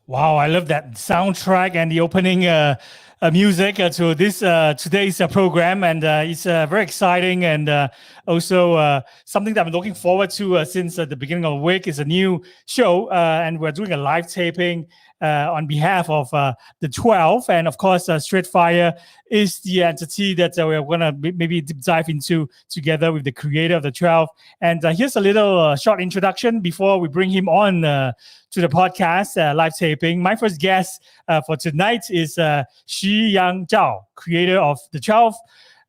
Wow, I love that soundtrack and the opening music to this today's program, and it's very exciting and also something that I'm looking forward to since the beginning of the week. Is a new show, and we're doing a live taping on behalf of the 12, and of course, Streetfire is the entity that we're gonna maybe deep dive into together with the creator of the 12. And here's a little short introduction before we bring him on to the podcast live taping. My first guest for tonight is Xuyang Zhao, creator of the 12,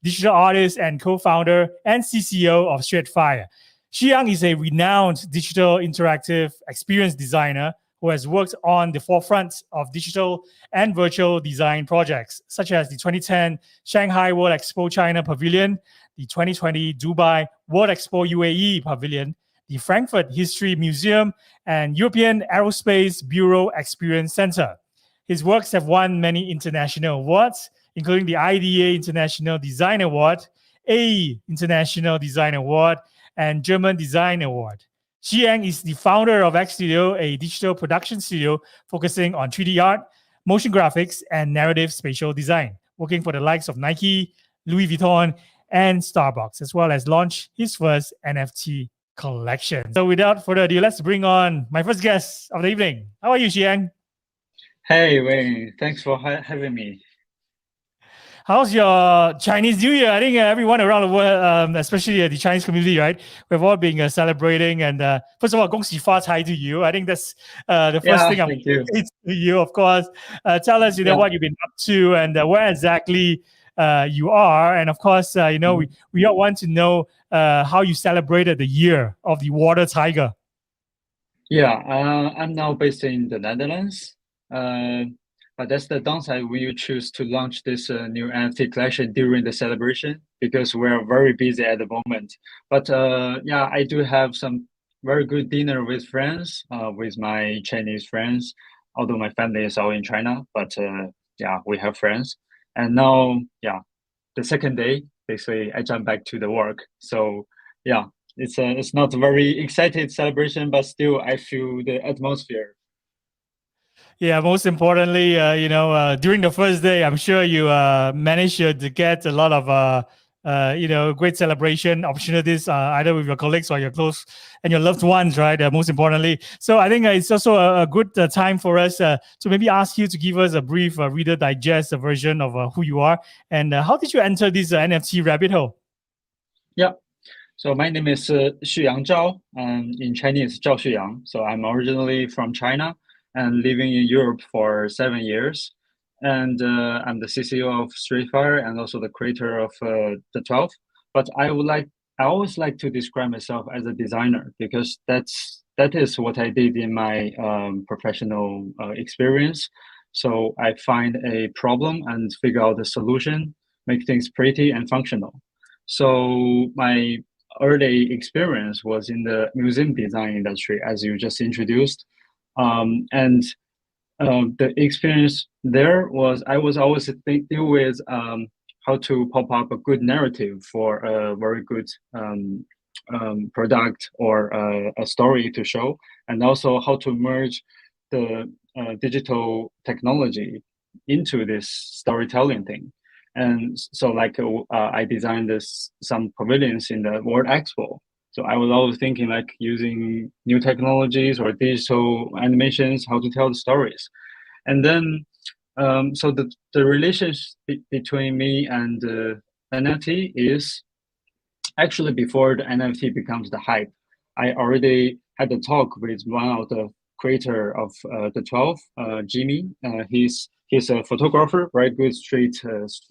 digital artist and co-founder and CCO of Streetfire. Xuyang is a renowned digital interactive experience designer who has worked on the forefront of digital and virtual design projects, such as the 2010 Shanghai World Expo China Pavilion, the 2020 Dubai World Expo UAE Pavilion, the Frankfurt History Museum, and European Aerospace Bureau Experience Center. His works have won many international awards, including the IDA International Design Award, AE International Design Award, and German Design Award. Xuyang is the founder of X Studio, a digital production studio focusing on 3D art, motion graphics, and narrative spatial design, working for the likes of Nike, Louis Vuitton, and Starbucks, as well as launch his first NFT collection. So without further ado, let's bring on my first guest of the evening. How are you, Xuyang? Hey, Wayne. Thanks for having me. How's your Chinese New Year? I think everyone around the world, especially the Chinese community, right? We've all been celebrating. And first of all, 恭喜发财 to you. I think that's the first thing I'm thank you. To you, of course. Tell us, what you've been up to and where exactly you are. And of course, we all want to know how you celebrated the year of the water tiger. Yeah, I'm now based in the Netherlands. But that's the downside when you choose to launch this new NFT collection during the celebration, because we're very busy at the moment. But yeah, I do have some very good dinner with friends, with my Chinese friends, although my family is all in China. But yeah, we have friends. And now, yeah, the second day, basically, I jump back to the work. So yeah, it's not a very excited celebration, but still, I feel the atmosphere. Yeah, most importantly, during the first day, I'm sure you managed to get a lot of, great celebration opportunities, either with your colleagues or your close and your loved ones, right? Most importantly. So I think it's also a good time for us to maybe ask you to give us a brief Reader Digest version of who you are and how did you enter this NFT rabbit hole? Yeah. So my name is Xuyang Zhao, and in Chinese, Zhao Xuyang. So I'm originally from China and living in Europe for 7 years. And I'm the CCO of Streetfire and also the creator of the 12. But I always like to describe myself as a designer, because that is what I did in my professional experience. So I find a problem and figure out a solution, make things pretty and functional. So my early experience was in the museum design industry, as you just introduced. And the experience there was I was always deal with how to pop up a good narrative for a very good product or a story to show, and also how to merge the digital technology into this storytelling thing. And so, like, I designed some pavilions in the World Expo. So I was always thinking like using new technologies or digital animations, how to tell the stories. And then, so the relationship between me and NFT is actually before the NFT becomes the hype. I already had a talk with one of the creator of the 12, Jimmy. He's a photographer, very good street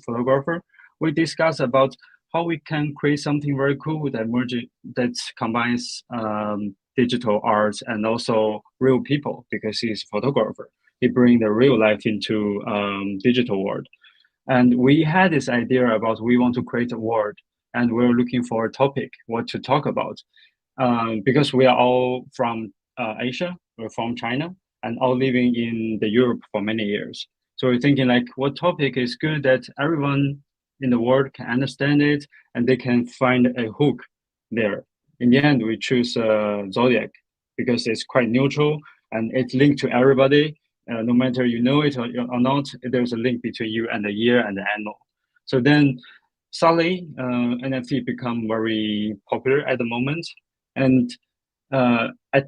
photographer. We discussed about how we can create something very cool that combines digital art and also real people, because he's a photographer. He brings the real life into digital world. And we had this idea about we want to create a world, and we're looking for a topic, what to talk about. Because we are all from Asia, we're from China, and all living in the Europe for many years. So we're thinking like, what topic is good that everyone in the world can understand it, and they can find a hook there. In the end, we choose Zodiac because it's quite neutral and it's linked to everybody. no matter you know it or not, there's a link between you and the year and the annual. So then suddenly NFT become very popular at the moment. And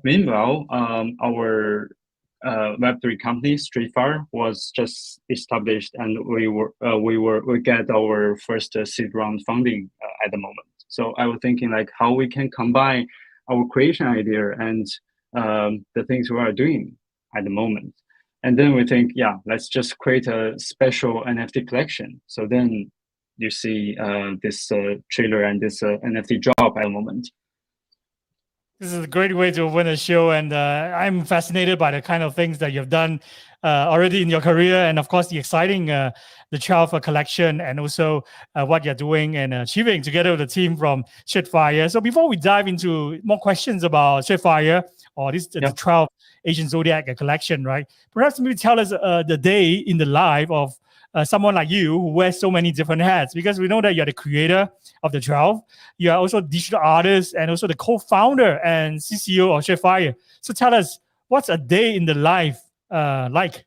meanwhile, our Web3 company StreetFire was just established, and we get our first seed round funding at the moment. So I was thinking like how we can combine our creation idea and the things we are doing at the moment. And then we think, yeah, let's just create a special NFT collection. So then you see this trailer and this NFT drop at the moment. This is a great way to open a show, and I'm fascinated by the kind of things that you've done already in your career, and of course the exciting the 12 collection, and also what you're doing and achieving together with the team from StreetFire. So before we dive into more questions about StreetFire or this the 12 Asian Zodiac collection, right? Perhaps maybe tell us the day in the life of someone like you who wears so many different hats, because we know that you're the creator of the 12. You are also a digital artist and also the co-founder and CCO of StreetFire. So tell us, what's a day in the life like?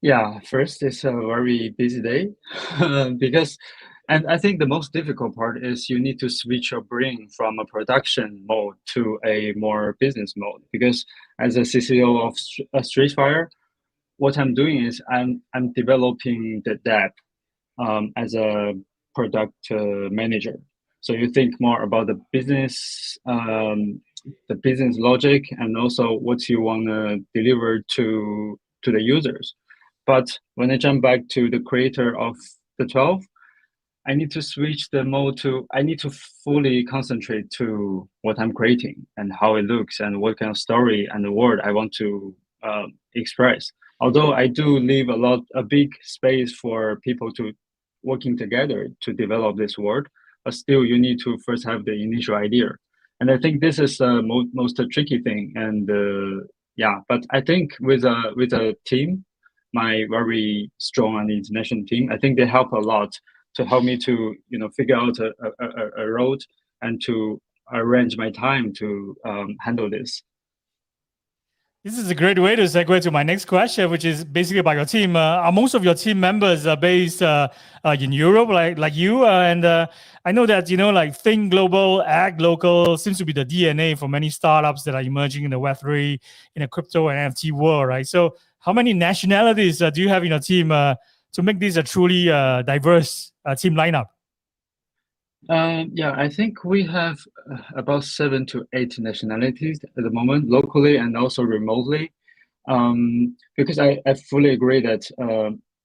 Yeah, first it's a very busy day because, and I think the most difficult part is you need to switch your brain from a production mode to a more business mode. Because as a CCO of StreetFire, what I'm doing is I'm developing the DApp as a product manager. So you think more about the business logic, and also what you want to deliver to the users. But when I jump back to the creator of the 12, I need to switch the mode to, I need to fully concentrate to what I'm creating and how it looks and what kind of story and the word I want to express. Although I do leave a big space for people to working together to develop this word, but still you need to first have the initial idea. And I think this is the most tricky thing. And yeah, but I think with a team, my very strong and international team, I think they help a lot to help me to figure out a road and to arrange my time to handle this. This is a great way to segue to my next question, which is basically about your team. Are most of your team members based in Europe, like you? And I know that like think global, act local seems to be the DNA for many startups that are emerging in the Web3, in the crypto and NFT world, right? So, how many nationalities do you have in your team to make this a truly diverse team lineup? Yeah, I think we have about 7 to 8 nationalities at the moment, locally and also remotely. Because I fully agree that,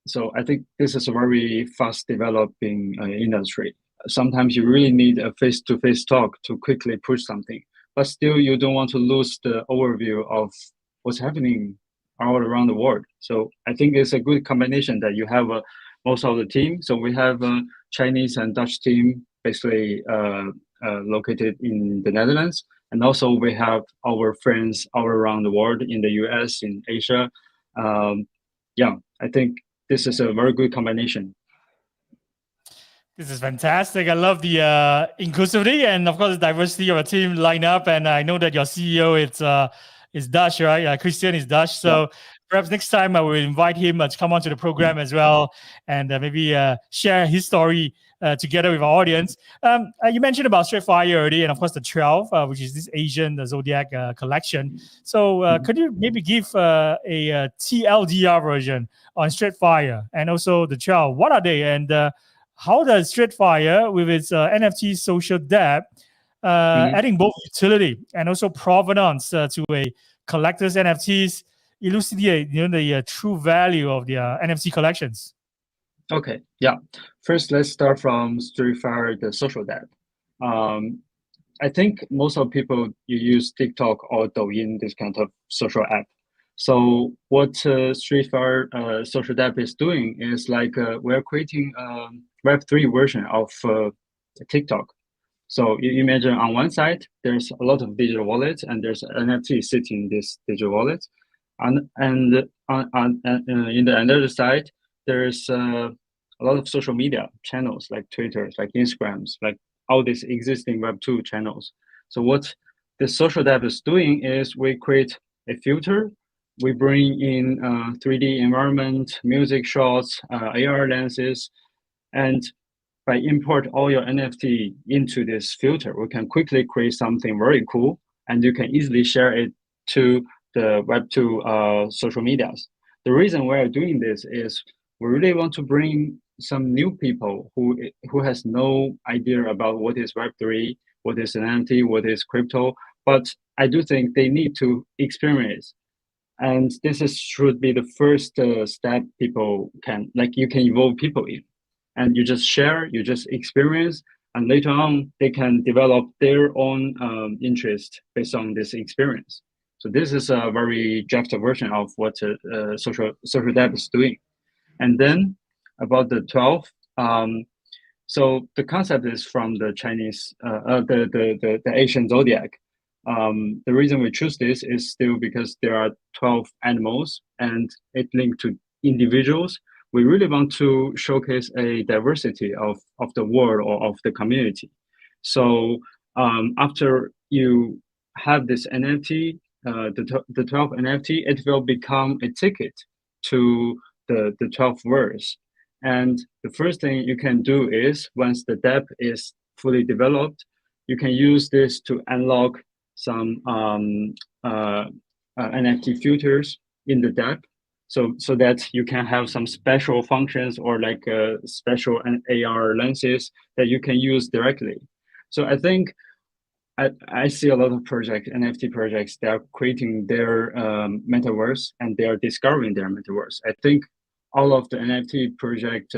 so I think this is a very fast developing industry. Sometimes you really need a face-to-face talk to quickly push something, but still you don't want to lose the overview of what's happening all around the world. So I think it's a good combination that you have most of the team. So we have a Chinese and Dutch team basically located in the Netherlands. And also we have our friends all around the world in the US, in Asia. Yeah, I think this is a very good combination. This is fantastic. I love the inclusivity and of course the diversity of a team lineup. And I know that your CEO is Dutch, right? Christian is Dutch. So perhaps next time I will invite him to come onto the program as well, and maybe share his story together with our audience. You mentioned about StreetFire already, and of course the 12, which is this Asian Zodiac collection. So could you maybe give a TLDR version on StreetFire and also the 12? What are they, and how does StreetFire, with its NFT social DApp, adding both utility and also provenance to a collector's NFTs, elucidate the true value of the NFT collections? Okay, yeah. First, let's start from StreetFire, the social DApp. I think most of people you use TikTok or Douyin, this kind of social app. So what StreetFire social DApp is doing is like we're creating a Web3 version of TikTok. So you imagine on one side, there's a lot of digital wallets and there's an NFT sitting in this digital wallet. And in the other side, there's a lot of social media channels like Twitter, like Instagrams, like all these existing Web2 channels. So what the social DApp is doing is we create a filter we bring in 3D environment, music shots, AR lenses, and by import all your NFT into this filter, we can quickly create something very cool, and you can easily share it to the Web2 social medias. The reason we are doing this is we really want to bring some new people who has no idea about what is Web3, what is an NFT, what is crypto, but I do think they need to experience. And should be the first step people can, like you can involve people in. And you just share, you just experience, and later on they can develop their own interest based on this experience. So this is a very draft version of what social debt is doing. And then about the 12, so the concept is from the Chinese, the Asian Zodiac. The reason we choose this is still because there are 12 animals and it linked to individuals. We really want to showcase a diversity of the world or of the community. So after you have this NFT, the 12 NFT, it will become a ticket to the 12 verse. And the first thing you can do is once the dApp is fully developed, you can use this to unlock some NFT filters in the dApp, so that you can have some special functions or like special AR lenses that you can use directly. So I think I see a lot of NFT projects, they are creating their metaverse and they are discovering their metaverse. I think all of the NFT projects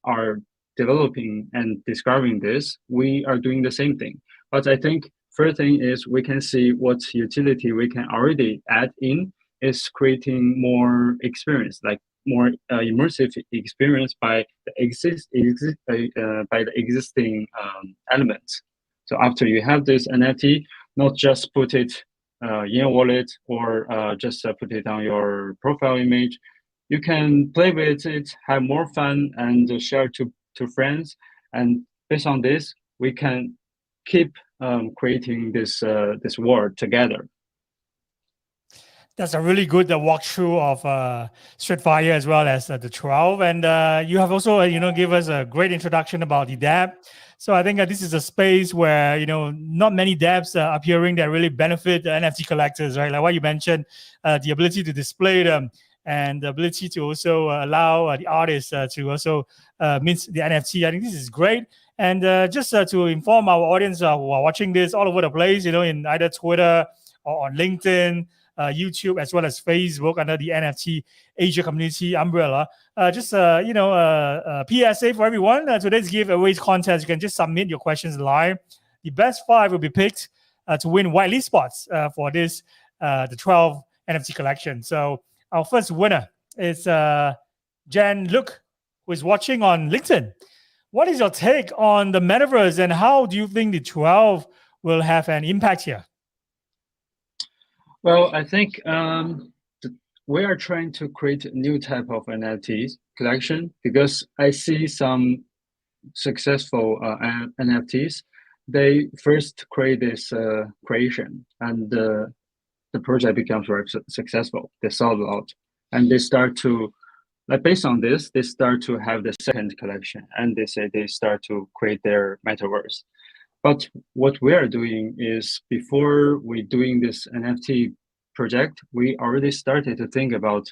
are developing and discovering this. We are doing the same thing. But I think first thing is we can see what utility we can already add in is creating more experience, like more immersive experience by the existing elements. So after you have this NFT, not just put it in your wallet or just put it on your profile image. You can play with it, have more fun, and share to friends. And based on this, we can keep creating this world together. That's a really good walkthrough of Streetfire as well as the 12. And you have also, give us a great introduction about the dApp. So I think this is a space where, not many dApps are appearing that really benefit the NFT collectors, right? Like what you mentioned, the ability to display them and the ability to also allow the artists to also mint the NFT. I think this is great. And just to inform our audience who are watching this all over the place, in either Twitter or on LinkedIn, YouTube, as well as Facebook under the NFT Asia community umbrella. PSA for everyone. Today's giveaways contest, you can just submit your questions live. The best 5 will be picked to win whitelist spots for this, the 12 NFT collection. So our first winner is Jan Luke, who is watching on LinkedIn. What is your take on the metaverse and how do you think the 12 will have an impact here? Well, I think we are trying to create a new type of NFTs collection because I see some successful NFTs. They first create this creation and the project becomes very successful. They sold out and they start to, like based on this, they start to have the second collection and they say they start to create their metaverse. But what we are doing is before we doing this NFT project, we already started to think about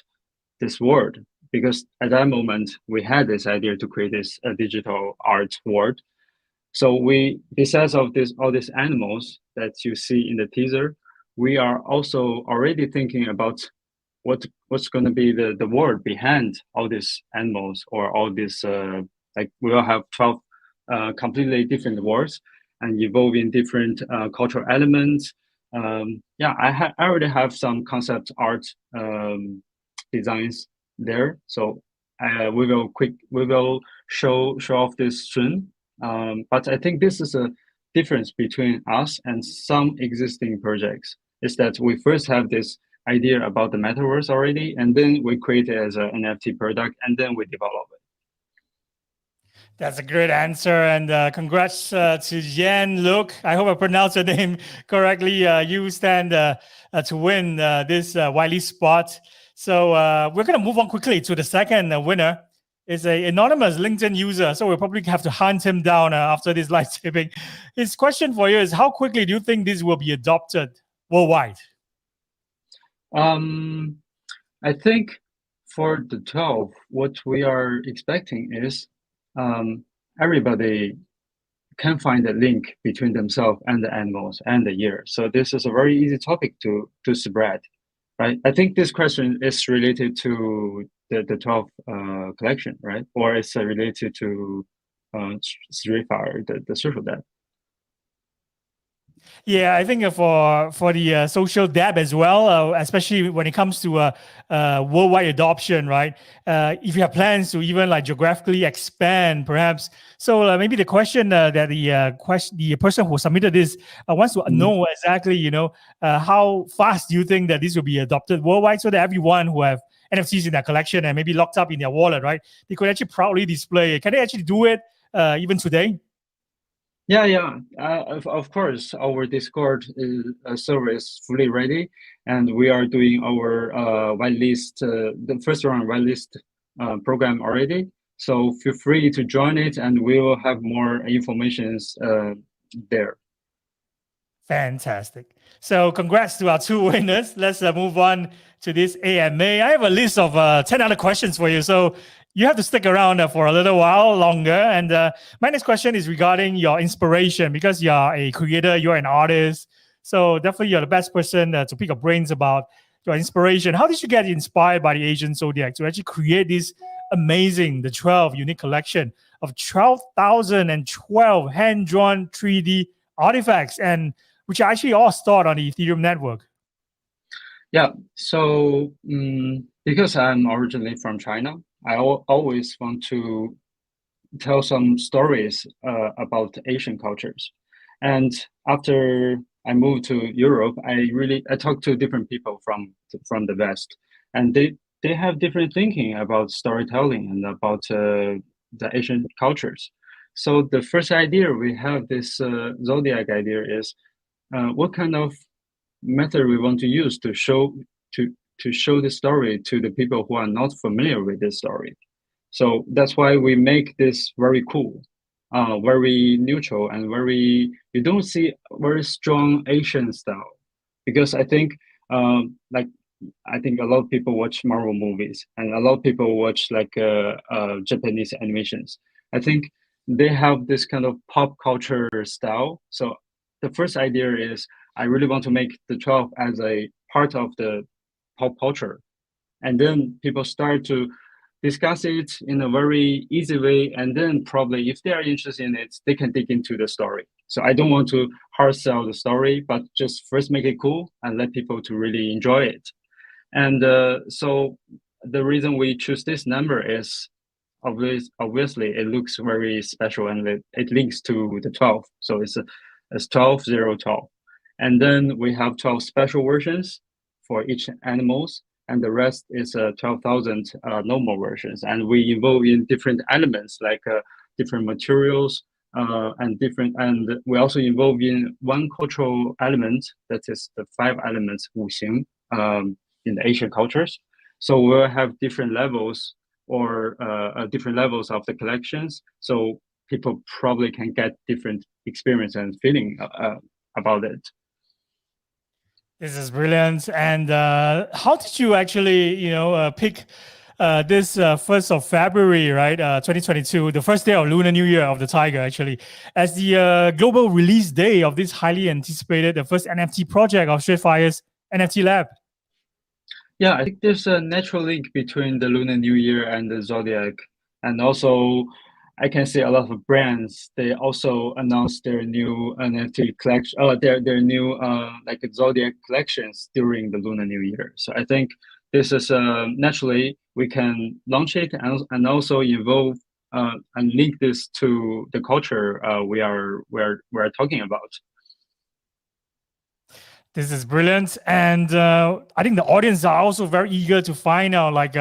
this world because at that moment we had this idea to create this digital art world. So we, besides of all these animals that you see in the teaser, we are also already thinking about what's going to be the world behind all these animals or all this like we will have 12 completely different worlds and evolving different cultural elements. I already have some concept art designs there, so we will show off this soon. But I think this is a difference between us and some existing projects. Is that we first have this idea about the metaverse already, and then we create it as an NFT product, and then we develop it. That's a great answer, and congrats to Yen Look. I hope I pronounced your name correctly. You stand to win this Wiley spot. So we're going to move on quickly to the second winner. Is an anonymous LinkedIn user, so we'll probably have to hunt him down after this live streaming. His question for you is: how quickly do you think this will be adopted worldwide? I think for the 12, what we are expecting is everybody can find a link between themselves and the animals and the year. So this is a very easy topic to spread, right? I think this question is related to the 12 collection, right? Or it's related to Street Fire, the social debt. Yeah, I think for the social debt as well, especially when it comes to worldwide adoption, right? If you have plans to even like geographically expand, perhaps. So maybe the question that the person who submitted this wants to know exactly, how fast do you think that this will be adopted worldwide, so that everyone who have NFTs in their collection and maybe locked up in their wallet, right, they could actually proudly display it. Can they actually do it even today? Yeah. Of course, our Discord server is fully ready, and we are doing our whitelist, the first round whitelist program already. So feel free to join it, and we will have more information there. Fantastic. So congrats to our two winners. Let's move on to this AMA. I have a list of 10 other questions for you. So you have to stick around for a little while longer. And my next question is regarding your inspiration, because you're a creator, you're an artist. So definitely you're the best person to pick your brains about your inspiration. How did you get inspired by the Asian Zodiac to actually create this amazing, the 12 unique collection of 12,012 hand-drawn 3D artifacts, and which are actually all stored on the Ethereum network? Yeah, so because I'm originally from China, I always want to tell some stories about Asian cultures. And after I moved to Europe, I talked to different people from the West, and they have different thinking about storytelling and about the Asian cultures. So the first idea we have, this Zodiac idea, is what kind of method we want to use to show the story to the people who are not familiar with this story. So that's why we make this very cool, very neutral, and you don't see very strong Asian style, because I think I think a lot of people watch Marvel movies, and a lot of people watch Japanese animations. I think they have this kind of pop culture style. So the first idea is I really want to make the 12 as a part of the pop culture. And then people start to discuss it in a very easy way. And then probably if they are interested in it, they can dig into the story. So I don't want to hard sell the story, but just first make it cool and let people to really enjoy it. And so the reason we choose this number is obviously it looks very special, and it links to the 12. So it's 12, 0, 12. And then we have 12 special versions for each animals, and the rest is 12,000 normal versions. And we involve in different elements like different materials and we also involve in one cultural element, that is the 5 elements Xuyang in the Asian cultures. So we'll have different levels or different levels of the collections. So people probably can get different experience and feeling about it. This is brilliant. And how did you actually, pick this 1st of February, right, 2022, the first day of Lunar New Year of the Tiger, actually, as the global release day of this highly anticipated, the first NFT project of Street Fire's NFT Lab? Yeah, I think there's a natural link between the Lunar New Year and the Zodiac. And also, I can see a lot of brands, they also announced their new NFT collection, their new Zodiac collections during the Lunar New Year. So I think this is naturally we can launch it and also involve and link this to the culture we're talking about. This is brilliant, and I think the audience are also very eager to find out, like,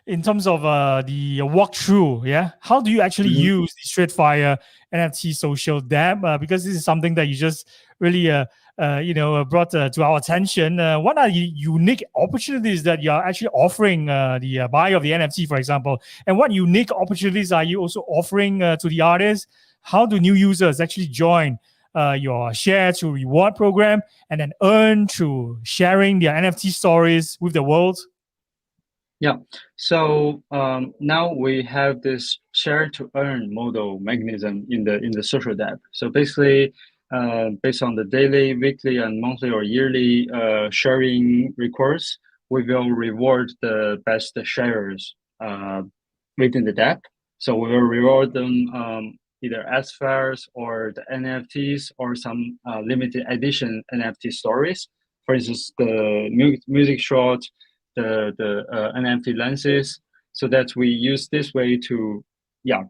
in terms of the walkthrough. Yeah, how do you actually use the Streetfire NFT social dApp? Because this is something that you just really, brought to our attention. What are the unique opportunities that you are actually offering the buyer of the NFT, for example, and what unique opportunities are you also offering to the artists? How do new users actually join your share to reward program and then earn through sharing their NFT stories with the world? Yeah. So now we have this share to earn model mechanism in the social dApp. So basically, based on the daily, weekly, and monthly or yearly sharing requests, we will reward the best sharers within the dApp. So we will reward them either as fares or the NFTs or some limited edition NFT stories. For instance, the music short, the NFT lenses, so that we use this way to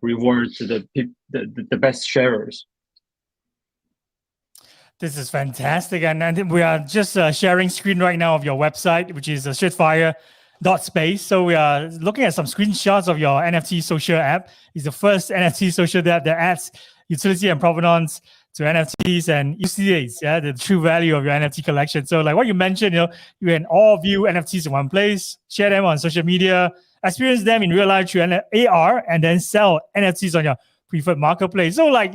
reward the best sharers. This is fantastic, and I think we are just sharing screen right now of your website, which is streetfire.space. So we are looking at some screenshots of your NFT social app. It's the first NFT social app that adds utility and provenance to NFTs, and you see it, the true value of your NFT collection. So like what you mentioned, you can all view NFTs in one place, share them on social media, experience them in real life through AR, and then sell NFTs on your preferred marketplace. So like,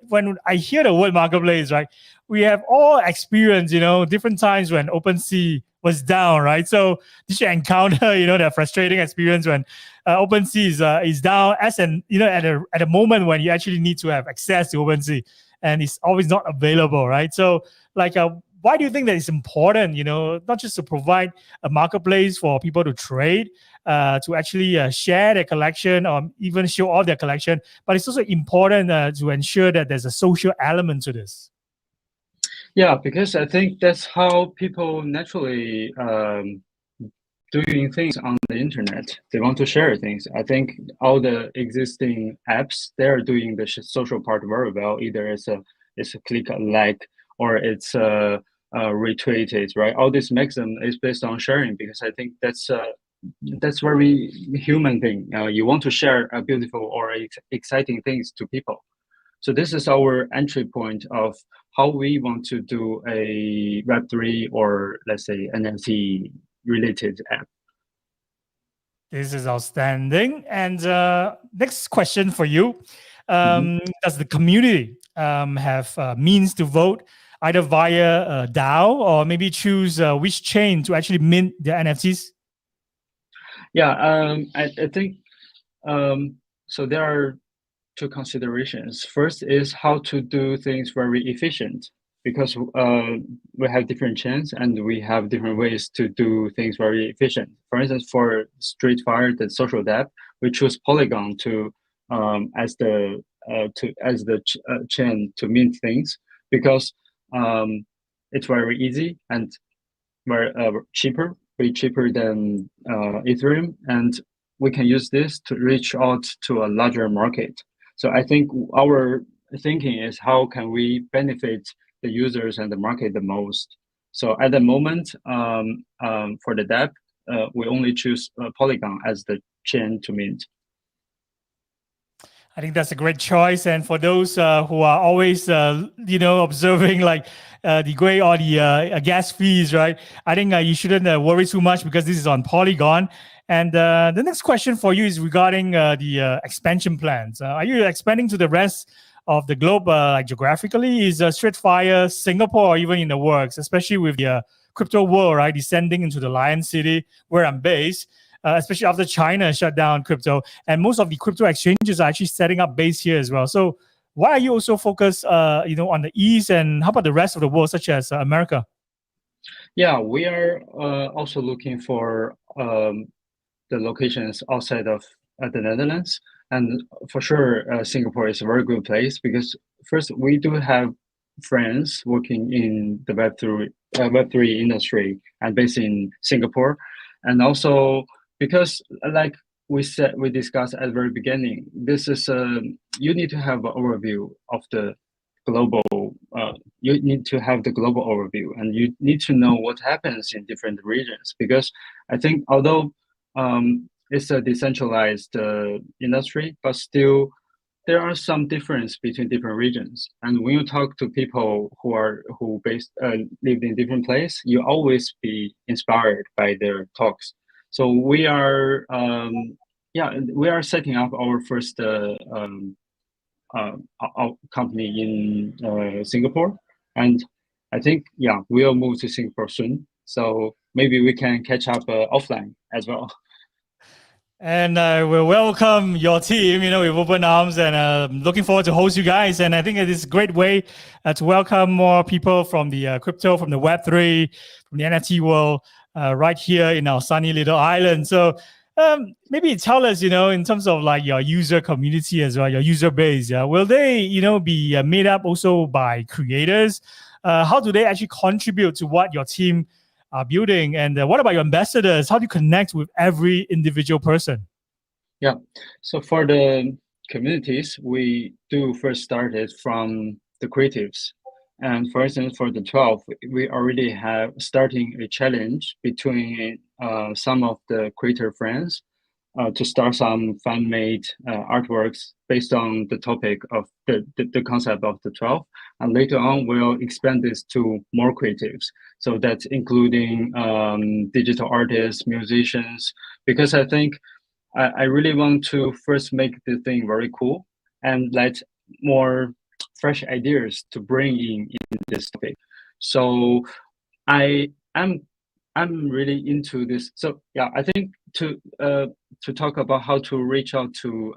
when I hear the word marketplace, right, we have all experienced, different times when OpenSea was down, right? So did you encounter, that frustrating experience when OpenSea is down, as an, at a moment when you actually need to have access to OpenSea and it's always not available, right? So like, why do you think that it's important, not just to provide a marketplace for people to trade, to actually share their collection or even show off their collection, but it's also important to ensure that there's a social element to this? Yeah, because I think that's how people naturally doing things on the internet. They want to share things. I think all the existing apps, they're doing the social part very well. Either it's a click a like, or it's retweeted, right? All this mechanism is based on sharing, because I think that's very human thing. You want to share a beautiful or exciting things to people. So this is our entry point of how we want to do a Web3 or let's say NFT related app. This is outstanding. And next question for you. Does the community have means to vote either via DAO or maybe choose which chain to actually mint their NFTs? Yeah, I think so there are two considerations. First is how to do things very efficient, because we have different chains and we have different ways to do things very efficient. For instance, for Streetfire, the social dApp, we choose Polygon to as the chain to mint things, because it's very easy and very cheaper, way cheaper than Ethereum, and we can use this to reach out to a larger market. So I think our thinking is how can we benefit the users and the market the most. So at the moment, for the dApp, we only choose Polygon as the chain to mint. I think that's a great choice. And for those who are always, observing like the gray or the gas fees, right? I think you shouldn't worry too much, because this is on Polygon. And the next question for you is regarding the expansion plans. Are you expanding to the rest of the globe, like geographically? Is Streetfire Singapore or even in the works, especially with the crypto world, right, descending into the Lion City where I'm based? Especially after China shut down crypto, and most of the crypto exchanges are actually setting up base here as well. So why are you also focused, on the East, and how about the rest of the world, such as America? Yeah, we are also looking for the locations outside of the Netherlands, and for sure, Singapore is a very good place, because first we do have friends working in the Web3 industry and based in Singapore, and also because like we discussed at the very beginning, this is you need to have an overview of the global. You need to have the global overview, and you need to know what happens in different regions. Because I think although it's a decentralized industry, but still there are some difference between different regions. And when you talk to people who lived in different place, you always be inspired by their talks. So we are we are setting up our first our company in Singapore, and I think we'll move to Singapore soon. So maybe we can catch up offline as well. And I will welcome your team, with open arms, and looking forward to host you guys. And I think it is a great way to welcome more people from the crypto, from the Web3, from the NFT world, right here in our sunny little island. So maybe tell us, in terms of like your user community as well, your user base, will they, be made up also by creators? How do they actually contribute to what your team are building? And what about your ambassadors? How do you connect with every individual person? Yeah, so for the communities, we do first started from the creatives. And for instance, for the 12, we already have starting a challenge between some of the creator friends to start some fan-made artworks based on the topic of the concept of the 12. And later on, we'll expand this to more creatives. So that's including digital artists, musicians, because I think I really want to first make the thing very cool and let more fresh ideas to bring in this topic. So I'm really into this. So I think to talk about how to reach out to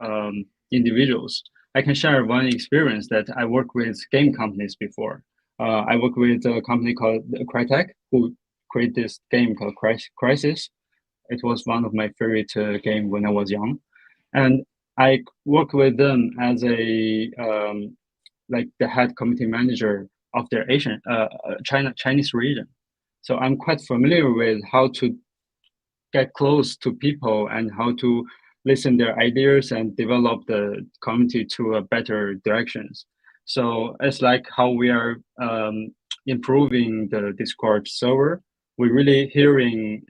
individuals, I can share one experience that I worked with game companies before. I worked with a company called Crytek, who created this game called Crisis. It was one of my favorite game when I was young, and I worked with them as a like the head community manager of their Asian Chinese region. So I'm quite familiar with how to get close to people and how to listen their ideas and develop the community to a better directions. So it's like how we are improving the Discord server. We're really hearing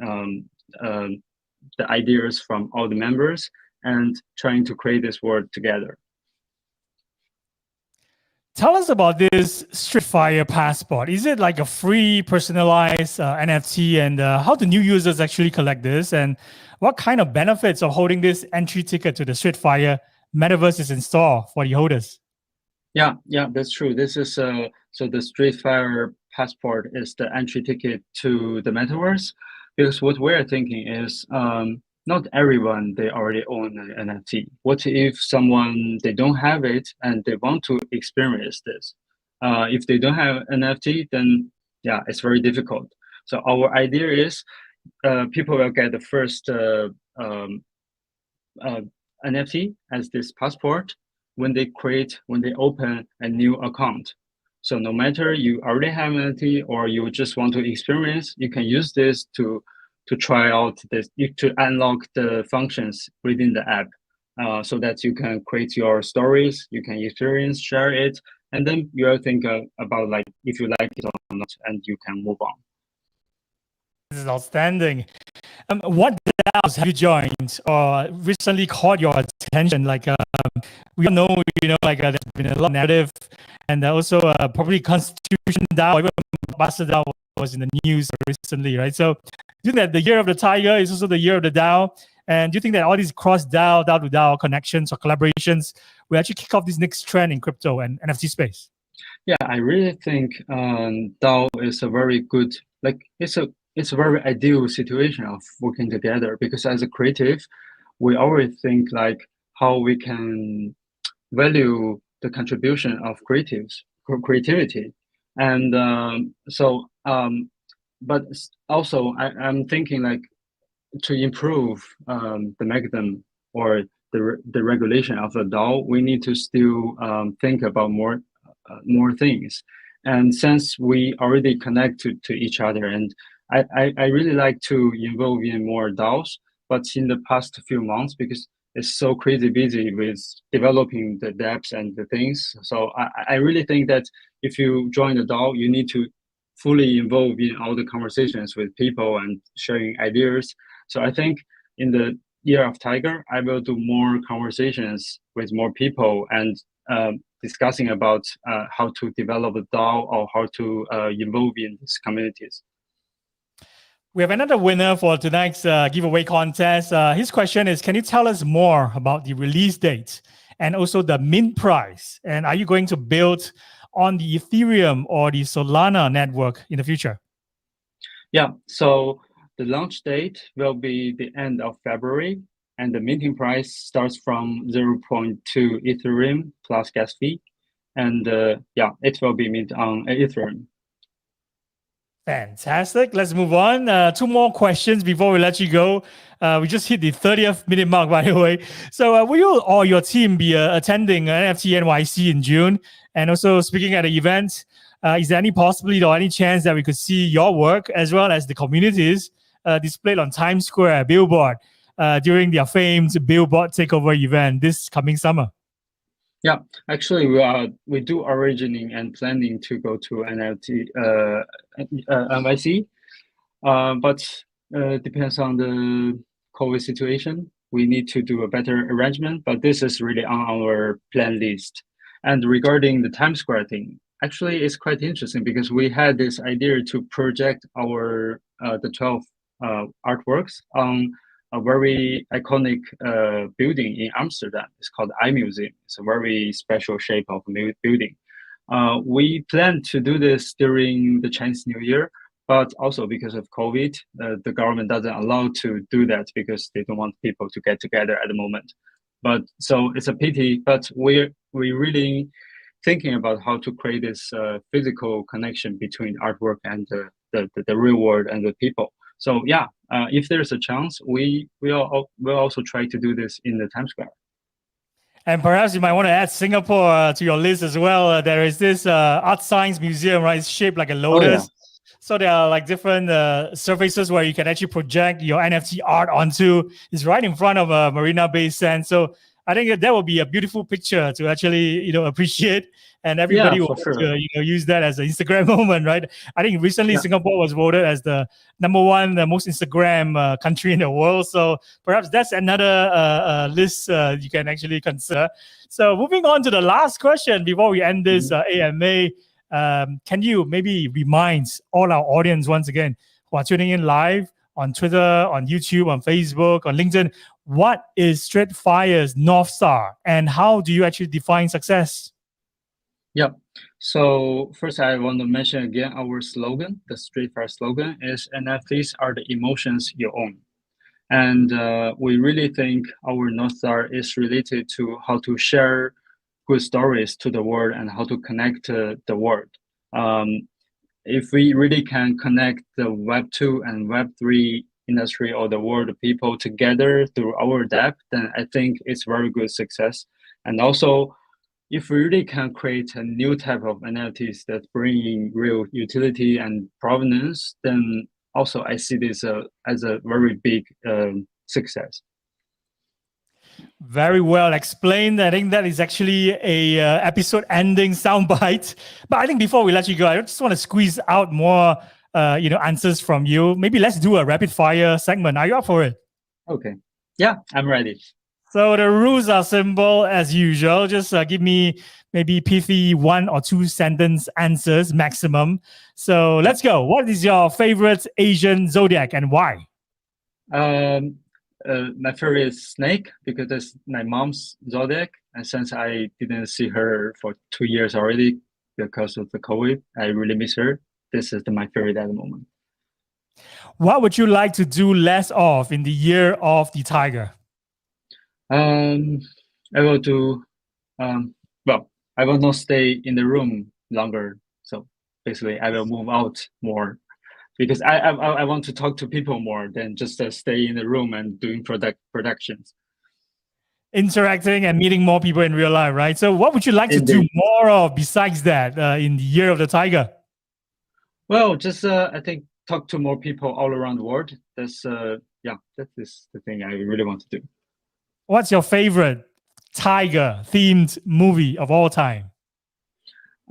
the ideas from all the members and trying to create this world together. Tell us about this Street Fire passport. Is it like a free personalized NFT, and how do new users actually collect this? And what kind of benefits of holding this entry ticket to the Street Fire metaverse is in store for the holders? Yeah, that's true. This is so the Street Fire passport is the entry ticket to the metaverse, because what we're thinking is not everyone they already own an NFT. What if someone they don't have it and they want to experience this? If they don't have an NFT, then it's very difficult. So our idea is people will get the first NFT as this passport when they open a new account. So no matter you already have an NFT or you just want to experience, you can use this to try out this, to unlock the functions within the app, so that you can create your stories, you can experience, share it, and then you'll think about like if you like it or not, and you can move on. This is outstanding. What DAOs have you joined or recently caught your attention? Like we all know, there's been a lot of narrative, and also probably Constitution DAO, even Master DAO was in the news recently, right? So do you think that the year of the tiger is also the year of the DAO? And do you think that all these cross DAO to DAO connections or collaborations will actually kick off this next trend in crypto and NFT space? Yeah, I really think DAO is a very good, it's a very ideal situation of working together, because as a creative, we always think like how we can value the contribution of creativity. And but also I'm thinking like to improve the mechanism or the regulation of the DAO, we need to still think about more things. And since we already connect to each other, and I really like to involve in more DAOs, but in the past few months, because is so crazy busy with developing the dApps and the things. So I really think that if you join the DAO, you need to fully involve in all the conversations with people and sharing ideas. So I think in the year of Tiger, I will do more conversations with more people and discussing about how to develop a DAO or how to involve in these communities. We have another winner for tonight's giveaway contest. His question is, can you tell us more about the release date and also the mint price? And are you going to build on the Ethereum or the Solana network in the future? Yeah, so the launch date will be the end of February, and the minting price starts from 0.2 Ethereum plus gas fee. And yeah, it will be mint on Ethereum. Fantastic. Let's move on. Two more questions before we let you go. We just hit the 30th minute mark, by the way. So will you or your team be attending NFT NYC in June? And also speaking at the event, is there any possibility or any chance that we could see your work as well as the communities displayed on Times Square billboard during their famed billboard takeover event this coming summer? Yeah, actually, we do origining and planning to go to NFT NYC, but depends on the COVID situation. We need to do a better arrangement, but this is really on our plan list. And regarding the Times Square thing, actually, it's quite interesting because we had this idea to project our the 12 artworks on a very iconic building in Amsterdam. It's called I Museum. It's a very special shape of building. We plan to do this during the Chinese New Year, but also because of COVID, the government doesn't allow to do that because they don't want people to get together at the moment. But so it's a pity, but we're really thinking about how to create this physical connection between artwork and the real world and the people. So yeah, if there's a chance, we'll also try to do this in the Times Square. And perhaps you might want to add Singapore to your list as well. There is this art science museum, right? It's shaped like a lotus. Oh, yeah. So there are like different surfaces where you can actually project your NFT art onto. It's right in front of Marina Bay Sands. So I think that will be a beautiful picture to actually, appreciate, and everybody will sure. use that as an Instagram moment, right? I think recently Singapore was voted as the #1 most Instagram country in the world. So perhaps that's another list you can actually consider. So moving on to the last question before we end this AMA, can you maybe remind all our audience once again who are tuning in live on Twitter, on YouTube, on Facebook, on LinkedIn, what is StreetFire's North Star and how do you actually define success? Yeah. So first, I want to mention again our slogan. The StreetFire slogan is NFTs are the emotions you own. And we really think our North Star is related to how to share good stories to the world and how to connect the world. If we really can connect the Web 2 and Web 3 industry or the world people together through our dApp, then I think it's very good success. And also, if we really can create a new type of NFTs that bring in real utility and provenance, then also I see this as a very big success. Very well explained. I think that is actually a episode ending soundbite. But I think before we let you go, I just want to squeeze out more answers from you. Maybe let's do a rapid fire segment. Are you up for it? Okay. Yeah, I'm ready. So the rules are simple as usual. Just give me maybe pithy 1 or 2 sentence answers maximum. So let's go. What is your favorite Asian zodiac and why? My favorite is Snake because that's my mom's zodiac, and since I didn't see her for 2 years already because of the COVID, I really miss her. This is my favorite at the moment. What would you like to do less of in the year of the tiger? I will do. I will not stay in the room longer. So basically, I will move out more. Because I want to talk to people more than just stay in the room and doing productions. Interacting and meeting more people in real life, right? So what would you like to do more of besides that in the year of the tiger? Well, just I think talk to more people all around the world. That is the thing I really want to do. what's your favorite tiger themed movie of all time? "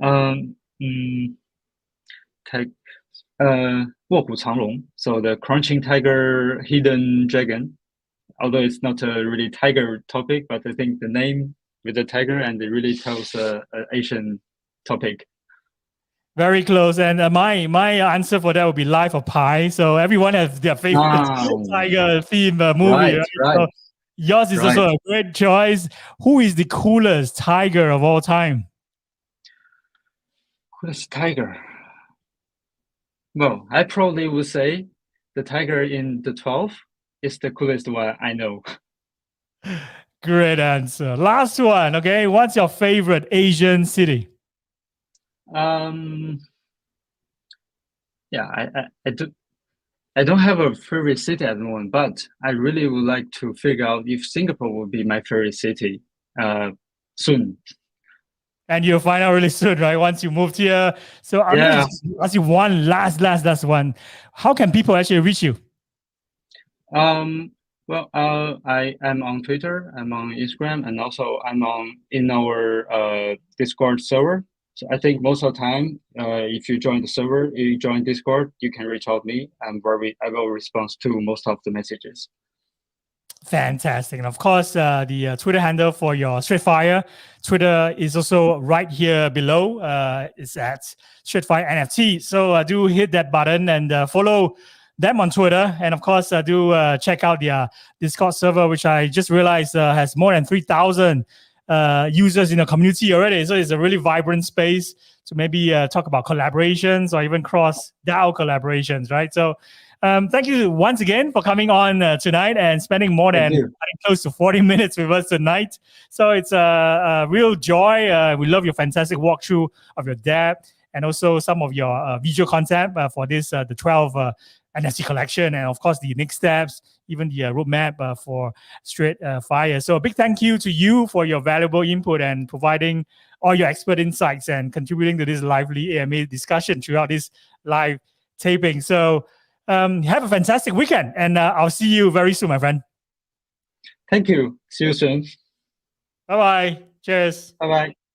卧虎藏龙." So the Crouching Tiger, Hidden Dragon. Although it's not a really tiger topic, but I think the name with the tiger and it really tells an Asian topic. Very close. And my answer for that would be Life of Pi. So everyone has their favorite tiger theme movie. Right. So yours is also a great choice. Who is the coolest tiger of all time? Coolest tiger? Well, I probably would say the tiger in the 12 is the coolest one I know. Great answer. Last one. Okay. What's your favorite Asian city? Yeah, I don't have a favorite city at the moment, but I really would like to figure out if Singapore would be my favorite city soon. And you'll find out really soon, right? Once you moved here. So I'm going to ask you one last one. How can people actually reach you? Well, I am on Twitter, I'm on Instagram, and also I'm in our Discord server. So I think most of the time, if you join the server, you join Discord, you can reach out to me, and I will respond to most of the messages. Fantastic. And of course, the Twitter handle for your Straightfire Twitter is also right here below. It's at Straightfire NFT. So do hit that button and follow them on Twitter. And of course, do check out their Discord server, which I just realized has more than 3,000 users in the community already. So it's a really vibrant space to maybe talk about collaborations or even cross DAO collaborations, right? So thank you once again for coming on tonight and spending more than close to 40 minutes with us tonight. So it's a real joy. We love your fantastic walkthrough of your DApp and also some of your visual content for this, the 12 NFT collection, and of course the next steps, even the roadmap for Straightfire. So a big thank you to you for your valuable input and providing all your expert insights and contributing to this lively AMA discussion throughout this live taping. So have a fantastic weekend, and I'll see you very soon, my friend. Thank you. See you soon. Bye-bye. Cheers. Bye-bye.